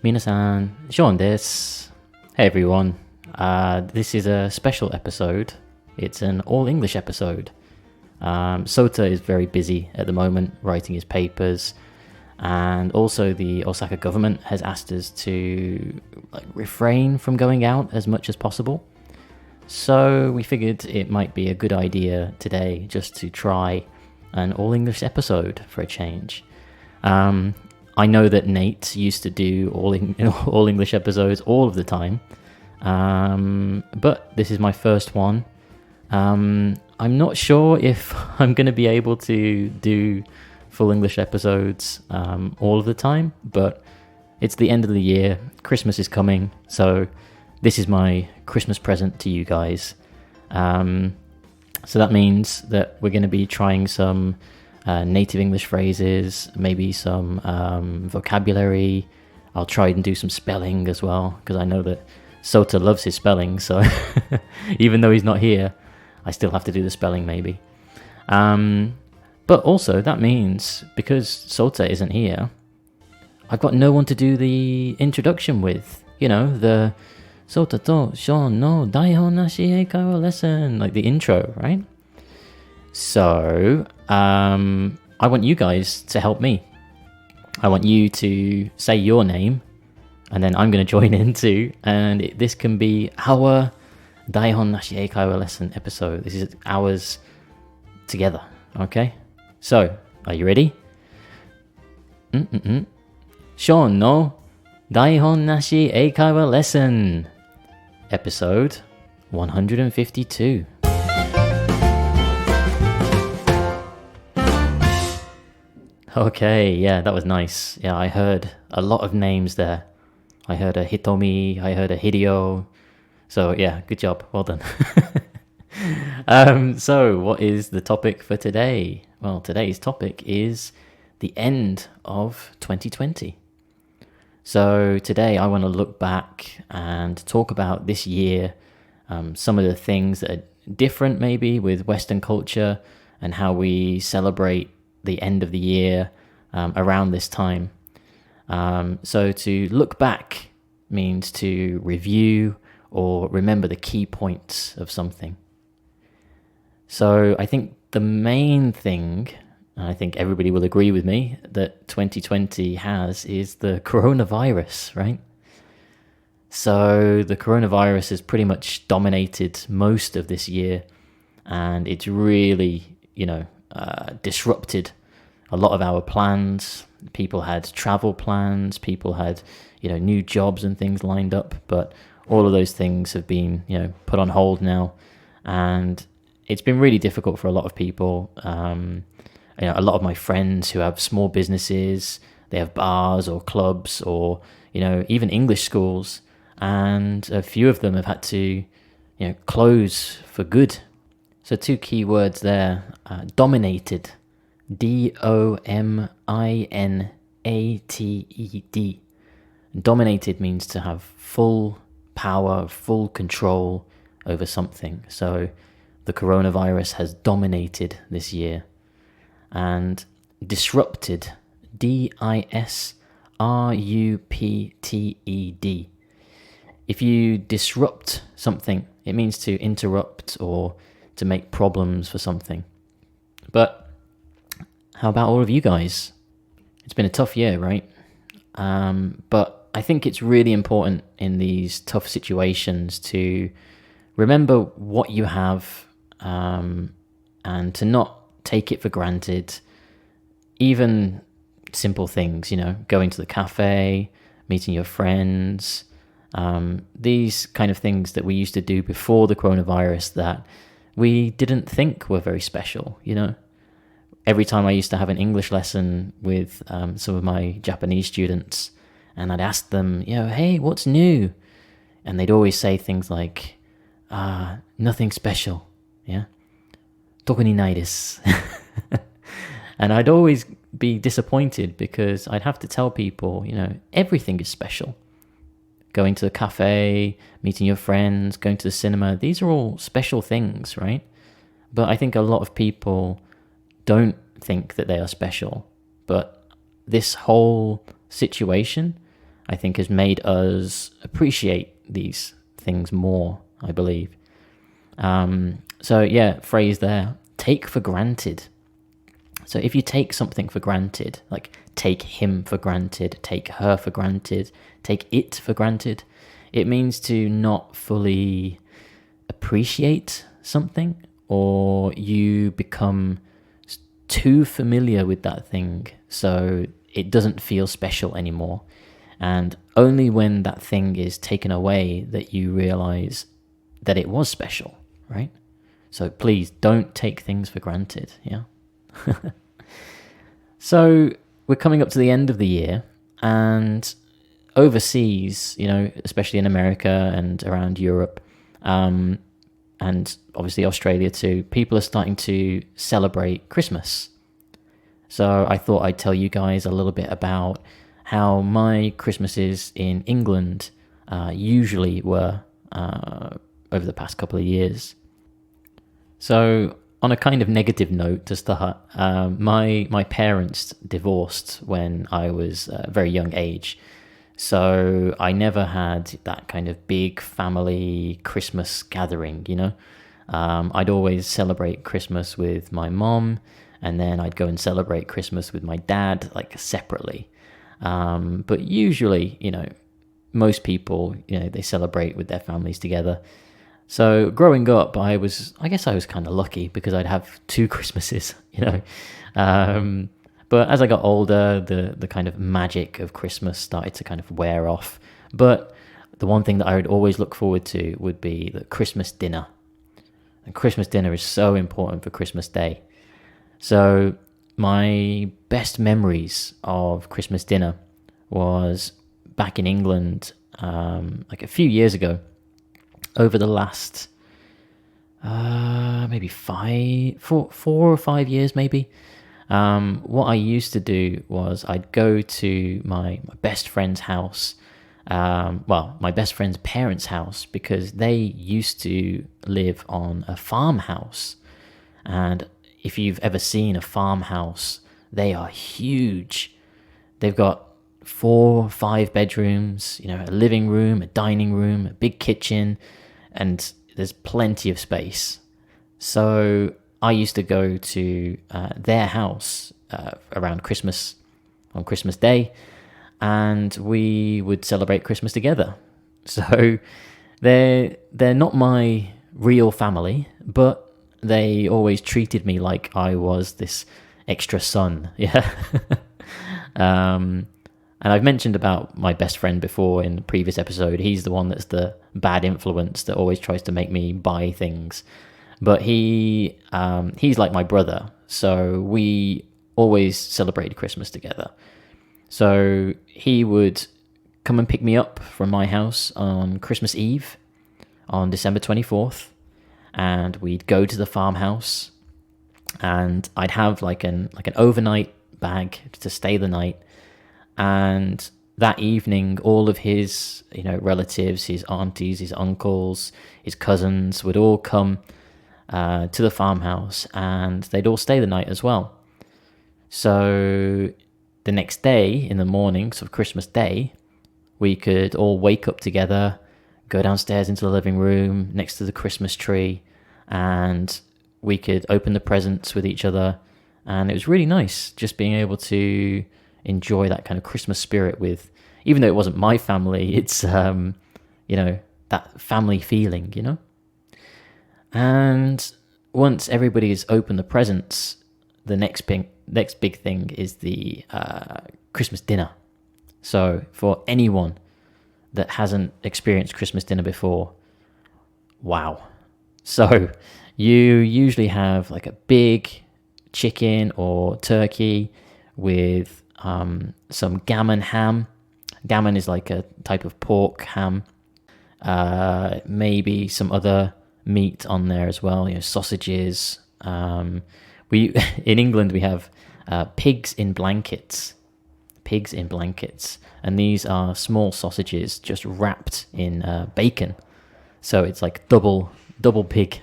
皆さん、Sean です。Hey everyone, this is a special episode. It's an all-English episode. Sota is very busy at the moment writing his papers, and also the Osaka government has asked us to refrain from going out as much as possible. So we figured it might be a good idea today just to try an all-English episode for a change. I know that Nate used to do all English episodes all of the time, but this is my first one. I'm not sure if I'm going to be able to do full English episodes all of the time, but it's the end of the year, Christmas is coming, so this is my Christmas present to you guys. So that means that we're going to be trying some native English phrases, maybe some vocabulary. I'll try and do some spelling as well, because I know that Sota loves his spelling, so even though he's not here, I still have to do the spelling maybe. But also that means, because Sota isn't here, I've got no one to do the introduction with. You know, the Sota to Sean no Daihon nashi eikaiwa lesson, like the intro, right? So, I want you guys to help me. I want you to say your name, and then I'm going to join in too, and this can be our Daihon nashi eikaiwa lesson episode. This is ours together, okay? So, are you ready? Sean no Daihon nashi eikaiwa lesson, episode 152. Okay, yeah, that was nice. Yeah, I heard a lot of names there. I heard a Hitomi, I heard a Hideo. So yeah, good job. Well done. So what is the topic for today? Well, today's topic is the end of 2020. So today I want to look back and talk about this year, some of the things that are different maybe with Western culture and how we celebrate the end of the year around this time. So to look back means to review or remember the key points of something. So I think the main thing, and I think everybody will agree with me, that 2020 has is the coronavirus, right? So the coronavirus has pretty much dominated most of this year, and it's really, disrupted a lot of our plans. People had travel plans, people had, new jobs and things lined up, but all of those things have been, put on hold now, and it's been really difficult for a lot of people. A lot of my friends who have small businesses, they have bars or clubs or, even English schools, and a few of them have had to, close for good. So two key words there, dominated, D-O-M-I-N-A-T-E-D. Dominated means to have full power, full control over something. So the coronavirus has dominated this year. And disrupted, D-I-S-R-U-P-T-E-D. If you disrupt something, it means to interrupt or to make problems for something. But how about all of you guys? It's been a tough year, right? But I think it's really important in these tough situations to remember what you have, and to not take it for granted. Even simple things, going to the cafe, meeting your friends, these kind of things that we used to do before the coronavirus that we didn't think were very special, Every time I used to have an English lesson with some of my Japanese students, and I'd ask them, hey, what's new? And they'd always say things like, nothing special, yeah? 特にないです. And I'd always be disappointed because I'd have to tell people, everything is special. Going to the cafe, meeting your friends, going to the cinema, these are all special things, right? But I think a lot of people don't think that they are special. But this whole situation, I think has made us appreciate these things more, I believe. So yeah, phrase there, take for granted. So if you take something for granted, like take him for granted, take her for granted, take it for granted, it means to not fully appreciate something, or you become too familiar with that thing, so it doesn't feel special anymore. And only when that thing is taken away that you realize that it was special, right? So please don't take things for granted, yeah? So we're coming up to the end of the year, and overseas, especially in America and around Europe, and obviously Australia too, people are starting to celebrate Christmas. So I thought I'd tell you guys a little bit about how my Christmases in England usually were over the past couple of years. So on a kind of negative note to start, my parents divorced when I was a very young age. So I never had that kind of big family Christmas gathering, I'd always celebrate Christmas with my mom, and then I'd go and celebrate Christmas with my dad, like separately. But usually, most people, they celebrate with their families together. So growing up, I guess I was kind of lucky because I'd have 2 Christmases, But as I got older, the kind of magic of Christmas started to kind of wear off. But the one thing that I would always look forward to would be the Christmas dinner. And Christmas dinner is so important for Christmas Day. So my best memories of Christmas dinner was back in England, like a few years ago. Over the last maybe 4 or 5 years, maybe. What I used to do was I'd go to my best friend's house, my best friend's parents' house, because they used to live on a farmhouse. And if you've ever seen a farmhouse, they are huge. They've got 4 or 5 bedrooms, a living room, a dining room, a big kitchen, and there's plenty of space. So I used to go to their house around Christmas, on Christmas Day, and we would celebrate Christmas together. So they're not my real family, but they always treated me like I was this extra son, yeah. And I've mentioned about my best friend before in the previous episode. He's the one that's the bad influence that always tries to make me buy things. But he's like my brother, so we always celebrated Christmas together. So he would come and pick me up from my house on Christmas Eve, on December 24th, and we'd go to the farmhouse, and I'd have like an overnight bag to stay the night. And that evening, all of his, relatives, his aunties, his uncles, his cousins would all come to the farmhouse, and they'd all stay the night as well. So the next day in the morning, so Christmas Day, we could all wake up together, go downstairs into the living room next to the Christmas tree, and we could open the presents with each other. And it was really nice just being able to enjoy that kind of Christmas spirit with, even though it wasn't my family, it's, that family feeling, And once everybody's opened the presents, the next big thing is the Christmas dinner. So for anyone that hasn't experienced Christmas dinner before, wow. So you usually have like a big chicken or turkey with some gammon ham. Gammon is like a type of pork ham. Maybe some other meat on there as well, sausages. We in England we have pigs in blankets. Pigs in blankets, and these are small sausages just wrapped in bacon. So it's like double pig.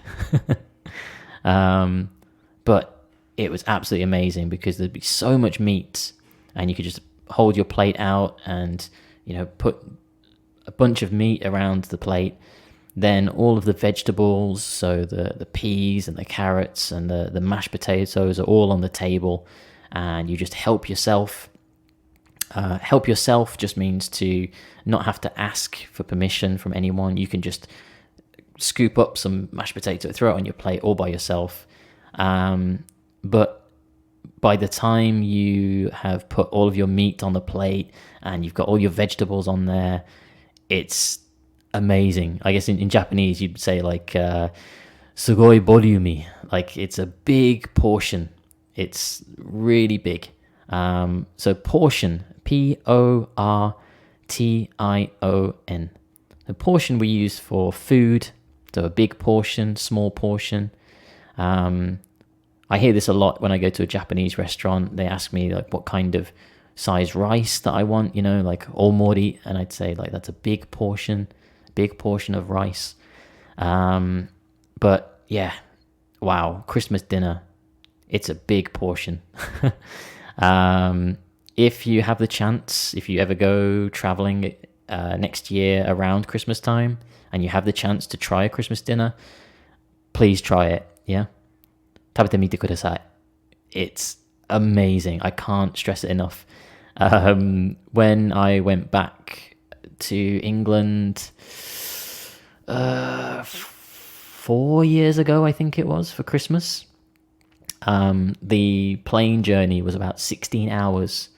But it was absolutely amazing because there'd be so much meat, and you could just hold your plate out and put a bunch of meat around the plate, then all of the vegetables, so the peas and the carrots and the mashed potatoes are all on the table, and you just help yourself. Help yourself just means to not have to ask for permission from anyone. You can just scoop up some mashed potato, throw it on your plate all by yourself. But by the time you have put all of your meat on the plate and you've got all your vegetables on there, it's amazing. I guess in Japanese you'd say like sugoi boryumi, like it's a big portion. It's really big. So portion, P-O-R-T-I-O-N. The portion we use for food, so a big portion, small portion. I hear this a lot when I go to a Japanese restaurant. They ask me like what kind of size rice that I want, like omori, and I'd say like that's a big portion of rice. But yeah, wow, Christmas dinner, it's a big portion. If you have the chance, if you ever go traveling next year around Christmas time and you have the chance to try a Christmas dinner, please try it. Yeah, 食べてみてください. It's amazing. I can't stress it enough. When I went back to England 4 years ago, I think it was, for Christmas, the plane journey was about 16 hours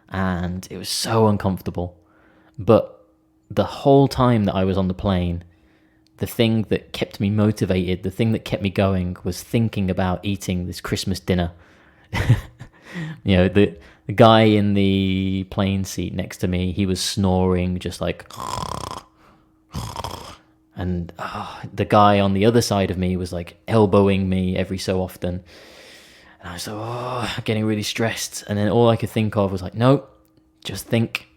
and it was so uncomfortable. But the whole time that I was on the plane, the thing that kept me motivated, the thing that kept me going was thinking about eating this Christmas dinner. The guy in the plane seat next to me, he was snoring just like... And the guy on the other side of me was like elbowing me every so often. And I was like, getting really stressed. And then all I could think of was like, no, just think.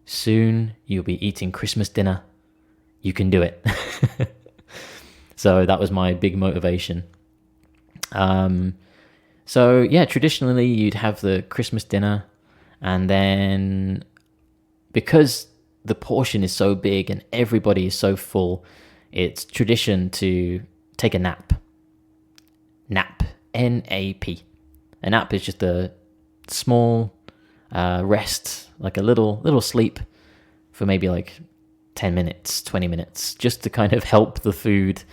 Soon you'll be eating Christmas dinner. You can do it. So that was my big motivation. So yeah, traditionally you'd have the Christmas dinner, and then because the portion is so big and everybody is so full, it's tradition to take a nap. Nap. N-A-P. A nap is just a small rest, like a little sleep for maybe like 10 minutes, 20 minutes, just to kind of help the food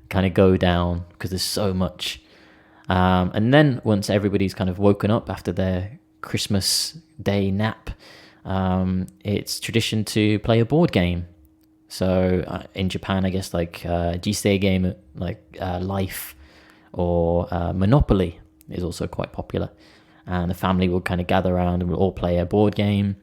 kind of go down because there's so much. And then once everybody's kind of woken up after their Christmas Day nap, it's tradition to play a board game. So in Japan, I guess like Jisei game, like Life or Monopoly is also quite popular. And the family will kind of gather around and we'll all play a board game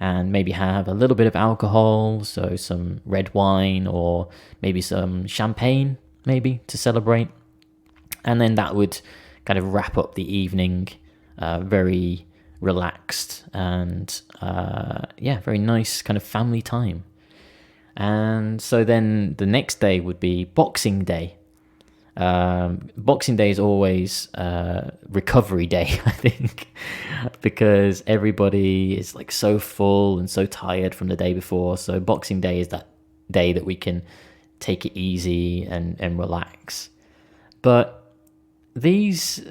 and maybe have a little bit of alcohol, so some red wine or maybe some champagne, maybe, to celebrate. And then that would kind of wrap up the evening very relaxed and very nice kind of family time. And so then the next day would be Boxing Day. Boxing Day is always recovery day, I think, because everybody is like so full and so tired from the day before. So Boxing Day is that day that we can take it easy and relax. But these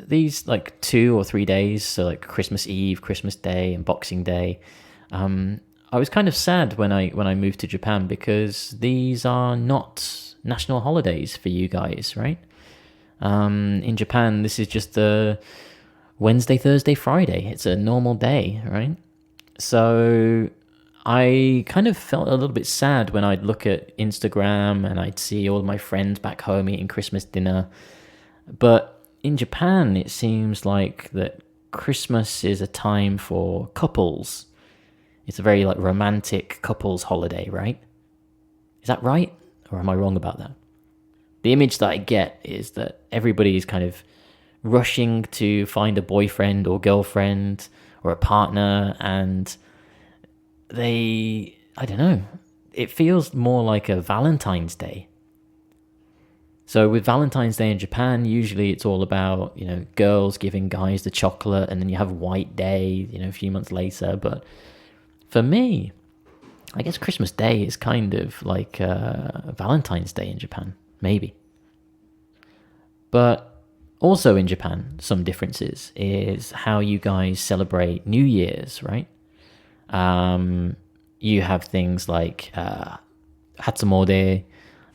like 2 or 3 days, so like Christmas Eve, Christmas Day, and Boxing Day, I was kind of sad when I moved to Japan because these are not national holidays for you guys, right? In Japan, this is just a Wednesday, Thursday, Friday. It's a normal day, right? So I kind of felt a little bit sad when I'd look at Instagram and I'd see all my friends back home eating Christmas dinner. But in Japan, it seems like that Christmas is a time for couples. It's a very like romantic couples holiday, right? Is that right? Or am I wrong about that? The image that I get is that everybody is kind of rushing to find a boyfriend or girlfriend or a partner, and I don't know, it feels more like a Valentine's Day. So with Valentine's Day in Japan, usually it's all about, girls giving guys the chocolate, and then you have White Day, a few months later. But for me, I guess Christmas Day is kind of like Valentine's Day in Japan, maybe. But also in Japan, some differences is how you guys celebrate New Year's, right? You have things like Hatsumode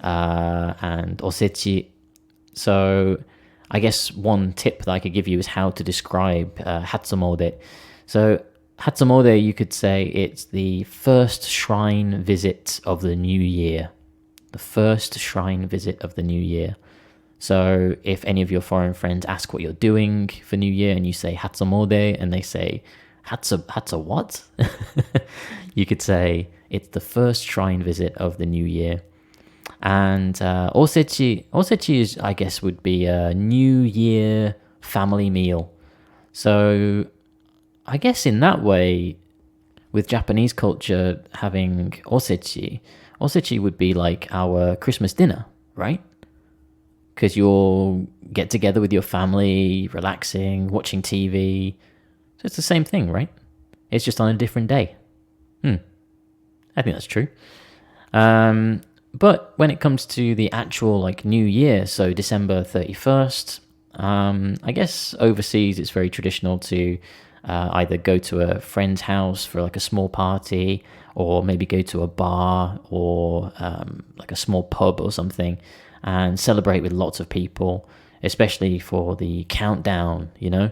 and Osechi. So I guess one tip that I could give you is how to describe Hatsumode. So Hatsumode, you could say it's the first shrine visit of the new year. The first shrine visit of the new year. So if any of your foreign friends ask what you're doing for New Year and you say Hatsumode and they say, Hatsa what? You could say it's the first shrine visit of the new year. And Osechi is, I guess, would be a New Year family meal. So I guess in that way, with Japanese culture having osechi would be like our Christmas dinner, right? Because you'll get together with your family, relaxing, watching TV. So it's the same thing, right? It's just on a different day. I think that's true. But when it comes to the actual like New Year, so December 31st, I guess overseas it's very traditional to either go to a friend's house for like a small party, or maybe go to a bar or like a small pub or something and celebrate with lots of people, especially for the countdown, you know,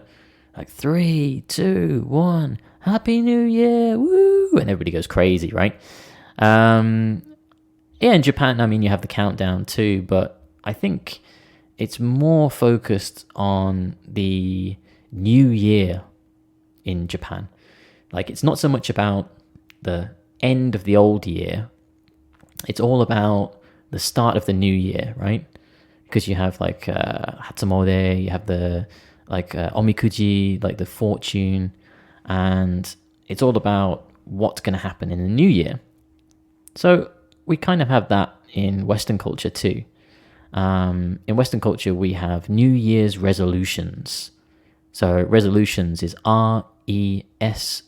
like 3, 2, 1, Happy New Year, woo! And everybody goes crazy, right? Yeah, in Japan, I mean, you have the countdown too, but I think it's more focused on the new year in Japan. Like, it's not so much about the end of the old year. It's all about the start of the new year, right? Because you have like Hatsumode, you have the like Omikuji, like the fortune, and it's all about what's going to happen in the new year. So we kind of have that in Western culture too. In Western culture, we have New Year's resolutions. So resolutions is RESOLUTIONS.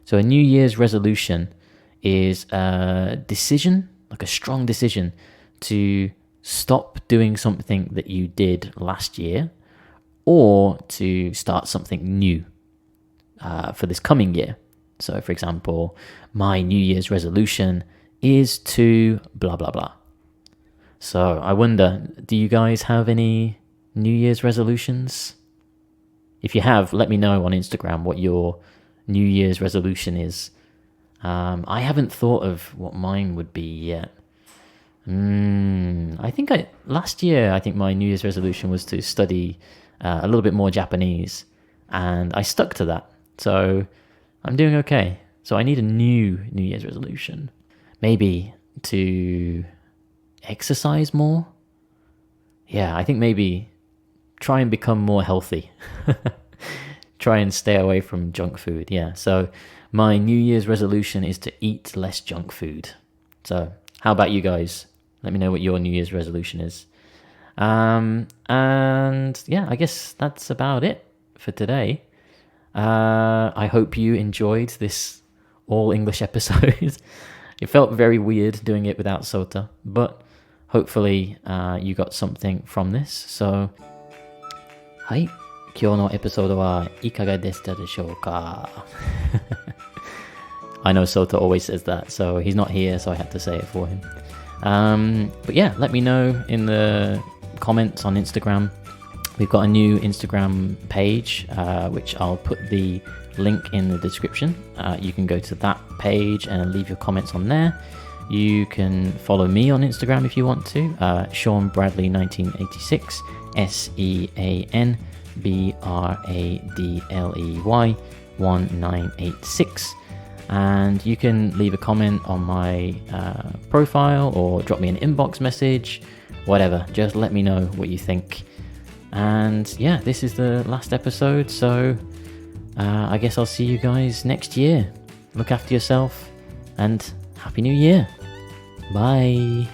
So a New Year's resolution is a decision, like a strong decision, to stop doing something that you did last year, or to start something new for this coming year. So for example, my New Year's resolution is to blah, blah, blah. So I wonder, do you guys have any New Year's resolutions? If you have, let me know on Instagram what your New Year's resolution is. I haven't thought of what mine would be yet. Last year, I think my New Year's resolution was to study a little bit more Japanese, and I stuck to that. So I'm doing okay. So I need a new New Year's resolution. Maybe to exercise more? Yeah, I think maybe try and become more healthy. Try and stay away from junk food. Yeah, so my New Year's resolution is to eat less junk food. So how about you guys? Let me know what your New Year's resolution is. And yeah, I guess that's about it for today. I hope you enjoyed this all English episode. It felt very weird doing it without Sota, but hopefully you got something from this. So, はい、今日のエピソードはいかがでしたでしょうか? I know Sota always says that, so he's not here, so I had to say it for him. But yeah, let me know in the comments on Instagram. We've got a new Instagram page, which I'll put the link in the description. You can go to that page and leave your comments on there. You can follow me on Instagram if you want to, Sean Bradley 1986, SeanBradley 1986. And you can leave a comment on my profile or drop me an inbox message, whatever. Just let me know what you think. And yeah, this is the last episode, so I guess I'll see you guys next year. Look after yourself and Happy New Year. Bye.